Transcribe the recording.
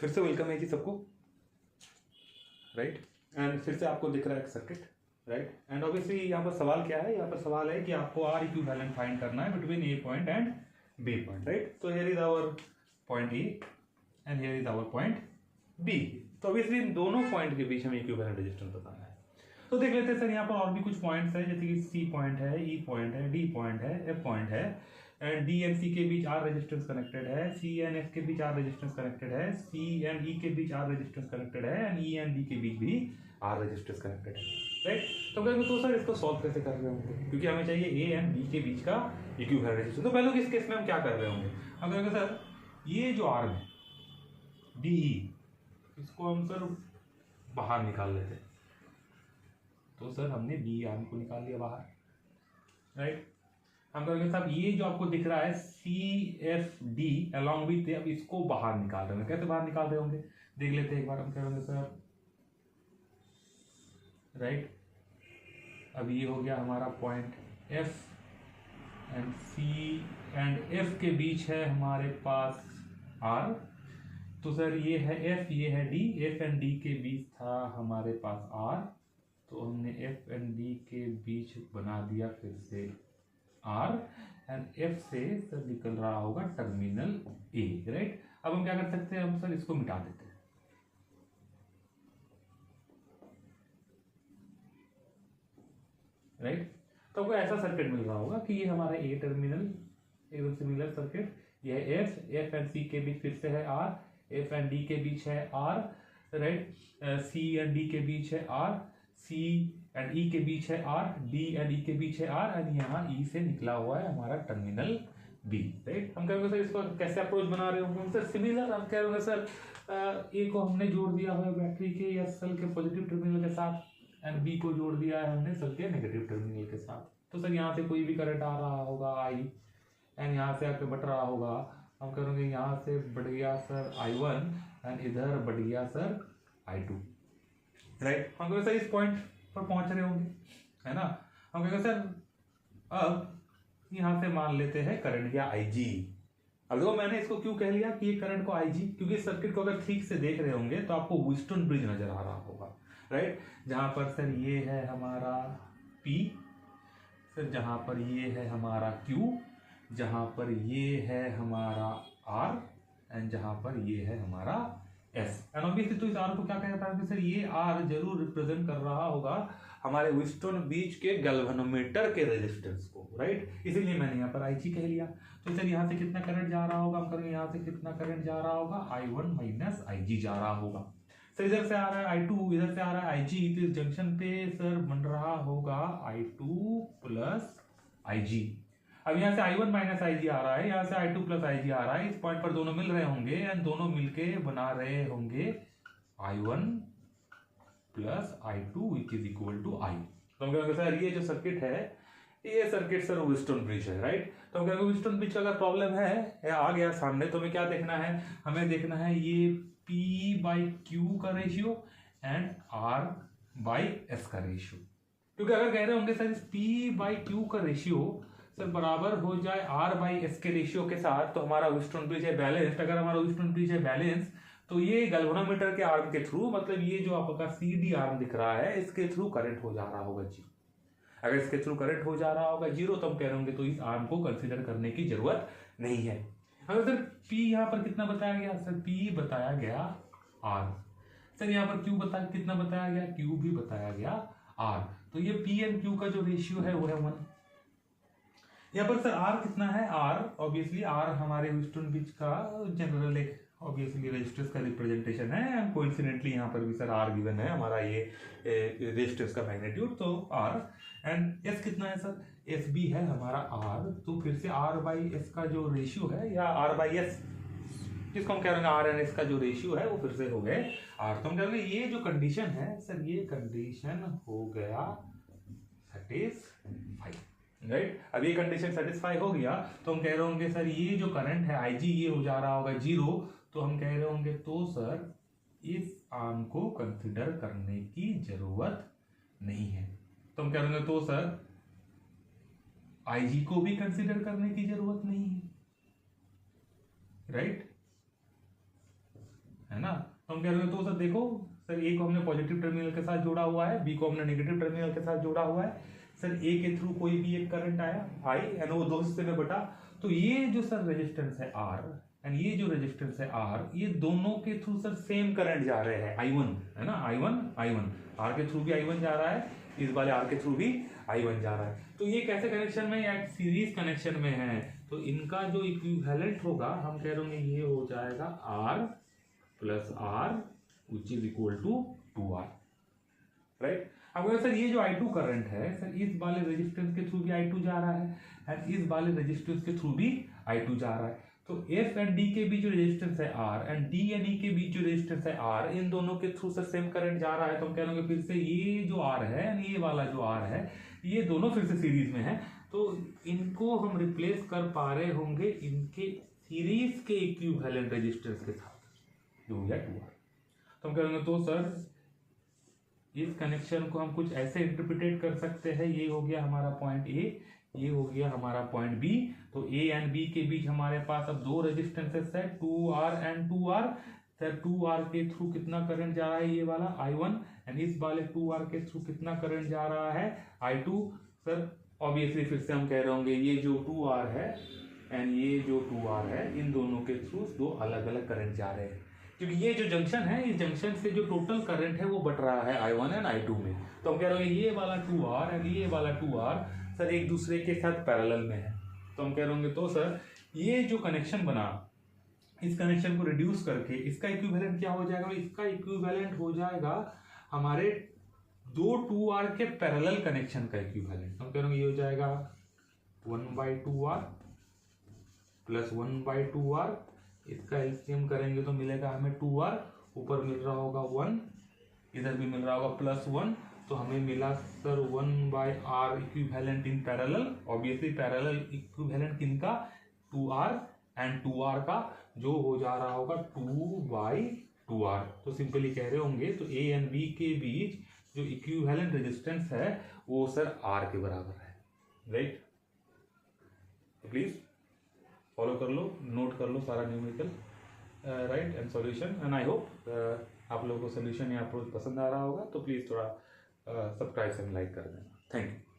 फिर से वेलकम है जी सबको, राइट। एंड फिर से आपको दिख रहा है सर्किट, राइट। एंड ऑब्वियसली यहाँ पर सवाल क्या है, यहाँ पर सवाल है कि आपको आर इक्विवेलेंट फाइंड करना है between A point and B point, right. तो here is our point A and here is our point B. तो ऑब्वियसली इन दोनों पॉइंट के बीच हमें इक्विवेलेंट रेजिस्टेंस बताना है। तो देख लेते हैं सर, यहाँ पर और भी कुछ पॉइंट्स है, जैसे कि सी पॉइंट है, ई पॉइंट है, डी पॉइंट है, एफ पॉइंट है, एंड डी एंड सी के बीच आर रेजिस्टेंस कनेक्टेड है, सी एंड एफ के बीच आर रेजिस्टेंस कनेक्टेड है, सी एंड ई के बीच आर रेजिस्टेंस कनेक्टेड है, एंड ई एंड डी के बीच भी आर रेजिस्टेंस कनेक्टेड है, राइट। तो कहेंगे तो सर इसको सॉल्व कैसे कर रहे होंगे, क्योंकि हमें चाहिए ए एंड बी के बीच का इक्विवेलेंट रेजिस्टेंस। तो पहले इस केस में हम क्या कर रहे होंगे, हम कहेंगे सर ये जो आर्म है डी ई, इसको हम सर बाहर निकाल लेते हैं। तो सर हमने बी आर्म को निकाल लिया बाहर, राइट। हम कहेंगे साहब ये जो आपको दिख रहा है C F D along with, अब इसको बाहर निकाल रहे होंगे। कैसे बाहर निकाल रहे होंगे देख लेते हैं एक बार। हम कहेंगे सर, राइट, अब ये हो गया हमारा point F and C and F के बीच है हमारे पास आर। तो सर ये है एफ, ये है डी, एफ एंड डी के बीच था हमारे पास आर, तो हमने एफ एंड डी के बीच बना दिया फिर से आर, एंड एफ से सर निकल रहा होगा टर्मिनल ए, राइट। अब हम क्या कर सकते हैं, हम सर इसको मिटा देते हैं, राइट। तो आपको ऐसा सर्किट मिल रहा होगा कि ये हमारा ए टर्मिनल, एवं सिमिलर सर्किट, यह एफ एंड सी के बीच फिर से है आर, एफ एंड डी के बीच है R, right, C and D के बीच है आर, सी एंड ई के बीच है आर, डी एंड ई के बीच है आर, एंड यहाँ ई से निकला हुआ है हमारा टर्मिनल बी, राइट। हम कहेंगे सर इसको कैसे अप्रोच बना रहे होंगे, सर सिमिलर हम कहेंगे सर ए को हमने जोड़ दिया है बैटरी के या सेल के पॉजिटिव टर्मिनल के साथ, एंड बी को जोड़ दिया है हमने सेल के नेगेटिव टर्मिनल के साथ। तो सर यहाँ से कोई भी करंट आ रहा होगा आई, एंड यहाँ से आके बढ़ रहा होगा, हम करेंगे यहाँ से बढ़ गया सर I1 एंड इधर बढ़ गया सर I2, राइट। हम कहेंगे सर इस पॉइंट पर पहुंच रहे होंगे, है ना। हम कहेंगे सर अब यहाँ से मान लेते हैं करंट या IG। अब देखो मैंने इसको क्यों कह लिया कि ये करंट को IG, क्योंकि सर्किट को अगर ठीक से देख रहे होंगे तो आपको व्हीटस्टोन ब्रिज नजर आ रहा होगा, राइट। जहां पर सर ये है हमारा P, फिर जहां पर ये है हमारा Q, जहां पर ये है हमारा R, एंड जहां पर ये है हमारा S। एंड ऑब्वियसली तो इस R को क्या कहता है सर, ये R जरूर रिप्रेजेंट कर रहा होगा हमारे व्हीटस्टोन ब्रिज के गैल्वेनोमीटर के रेजिस्टेंस को, राइट। इसीलिए मैंने यहाँ पर IG कह लिया। तो सर यहाँ से कितना करंट जा रहा होगा, हम करेंगे यहाँ से कितना करंट जा रहा होगा, I1 माइनस IG जा रहा होगा। सर इधर से आ रहा है I2, इधर से आ रहा है IG, तो इस जंक्शन पे सर बन रहा होगा I2 प्लस IG। अब यहाँ से I1 माइनस IG आ रहा है, यहाँ से I2 प्लस IG आ रहा है, इस पॉइंट पर दोनों मिल रहे होंगे एंड दोनों मिलके बना रहे होंगे I1 plus I2 which is equal to I। तो हम कहेंगे सर ये जो सर्किट है, ये सर्किट सर व्हीटस्टोन ब्रिज है, राइट। तो हम कहेंगे व्हीटस्टोन ब्रिज का अगर प्रॉब्लम है आ गया सामने, तो हमें क्या देखना है, हमें देखना है ये P बाई Q का ratio and R by S का रेशियो। क्योंकि अगर कह रहे होंगे सर इस P बाई Q का रेशियो सर बराबर हो जाए R बाई S के रेशियो के साथ, तो हमारा व्हीटस्टोन ब्रिज है बैलेंस्ड। अगर हमारा व्हीटस्टोन ब्रिज है बैलेंस, तो ये गैल्वेनोमीटर के आर्म के थ्रू, मतलब ये जो आपका CD आर्म दिख रहा है, इसके थ्रू करंट हो जा रहा होगा जीरो। अगर इसके थ्रू करंट हो जा रहा होगा जीरो, तो हम कह रहे होंगे तो इस आर्म को कंसीडर करने की जरूरत नहीं है। अगर सर P यहाँ पर कितना बताया गया, सर P बताया गया R, सर यहाँ पर Q कितना बताया गया, Q भी बताया गया R। तो ये P एंड Q का जो रेशियो है वो है 1। यहाँ पर सर R कितना है, R ऑब्वियसली R हमारे व्हीटस्टोन ब्रिज का जनरल एक ऑब्वियसली रेजिस्टेंस का रिप्रेजेंटेशन है, एंड कोइंसिडेंटली यहाँ पर भी सर R गिवन है हमारा ये रेजिस्टेंस का मैग्नीट्यूड, तो R। एंड S कितना है सर, S भी है हमारा R। तो फिर से R बाई S का जो रेशियो है, या R बाई S जिसको हम कह रहे हैं R एंड S का जो रेशियो है वो फिर से हो गए R। तो हम कह रहे हैं ये जो कंडीशन है सर, ये कंडीशन हो गया सेटिस्फाई, राइट। अब ये कंडीशन सेटिस्फाई हो गया, तो हम कह रहे होंगे सर ये जो करंट है IG ये हो जा रहा होगा जीरो। तो हम कह रहे होंगे तो सर इस आर्म को कंसीडर करने की जरूरत नहीं है। तो हम कह रहे होंगे तो सर IG को भी कंसीडर करने की जरूरत नहीं है, राइट, है ना। तो हम कह रहे हैं तो सर देखो सर ए को हमने पॉजिटिव टर्मिनल के साथ जोड़ा हुआ है, बी को हमने नेगेटिव टर्मिनल के साथ जोड़ा हुआ है। सर ए के थ्रू कोई भी एक करंट आया आई एंड वो दो हिस्से में बटा, तो ये जो सर रेजिस्टेंस है आर एंड ये जो रेजिस्टेंस है आर, ये दोनों के थ्रू सर सेम करंट जा रहे हैं I1, है ना, I1 आर के थ्रू भी I1 जा रहा है, इस वाले आर के थ्रू भी I1 जा रहा है। तो ये कैसे कनेक्शन में या सीरीज कनेक्शन में है, तो इनका जो इक्विवेलेंट होगा हम कह रहे हैं ये हो जाएगा R plus R which is equal to 2R, right. अब अगर सर ये जो I2 करंट है सर इस वाले रेजिस्टेंस के थ्रू भी I2 जा रहा है एंड इस वाले रेजिस्टेंस के थ्रू भी I2 जा रहा है, तो F एंड D के बीच जो रेजिस्टेंस है R and D and E के बीच जो रेजिस्टेंस है R, इन दोनों के थ्रू सर सेम करंट जा रहा है। तो हम कह लेंगे फिर से ये जो R है एंड ये वाला जो R है, ये दोनों फिर से सीरीज में है, तो इनको हम रिप्लेस कर पा रहे होंगे इनके सीरीज के इक्विवेलेंट रेजिस्टेंस के साथ जो हो गया 2R। तो हम कहेंगे तो सर इस कनेक्शन को हम कुछ ऐसे इंटरप्रिटेट कर सकते हैं, ये हो गया हमारा पॉइंट ए, ये हो गया हमारा पॉइंट बी, तो ए एंड बी के बीच हमारे पास अब दो रेजिस्टेंसेस है 2R and 2R। Sir 2R के थ्रू कितना करंट जा रहा है, ये वाला I1 एंड इस वाले 2R के थ्रू कितना करंट जा रहा है I2। सर ऑब्वियसली फिर से हम कह रहे होंगे ये जो 2R है एंड ये जो 2R है, इन दोनों के थ्रू दो अलग अलग करंट जा रहे हैं, क्योंकि ये जो जंक्शन है इस जंक्शन से जो टोटल करंट है वो बढ़ रहा है I1 एंड I2 में। तो हम कह रहे हैं ये वाला 2R एंड ये वाला 2R सर एक दूसरे के साथ पैरेलल में है। तो हम कह रहे होंगे तो सर ये जो कनेक्शन बना, इस कनेक्शन को रिड्यूस करके इसका इक्विवेलेंट क्या हो जाएगा, इसका इक्विवेलेंट हो जाएगा हमारे दो 2R के पैरेलल कनेक्शन का इक्विवेलेंट। हम कह रहे होंगे ये हो जाएगा 1/2R प्लस 1/2R, इसका एलसीएम करेंगे तो मिलेगा हमें 2R, ऊपर मिल रहा होगा 1, इधर भी मिल रहा होगा +1, तो हमें मिला sir 1/R equivalent in parallel. Obviously parallel equivalent किनका, 2R एंड 2R का, जो हो जा रहा होगा 2/2R। तो सिंपली कह रहे होंगे तो A एंड B के बीच जो इक्विवेलेंट रेजिस्टेंस है वो सर R के बराबर है, राइट। तो प्लीज फॉलो कर लो, नोट कर लो सारा numerical, right, and solution. And I hope आप लोगों को सोल्यूशन या अप्रोच पसंद आ रहा होगा, तो प्लीज़ थोड़ा सब्सक्राइब एंड लाइक कर देना। Thank you.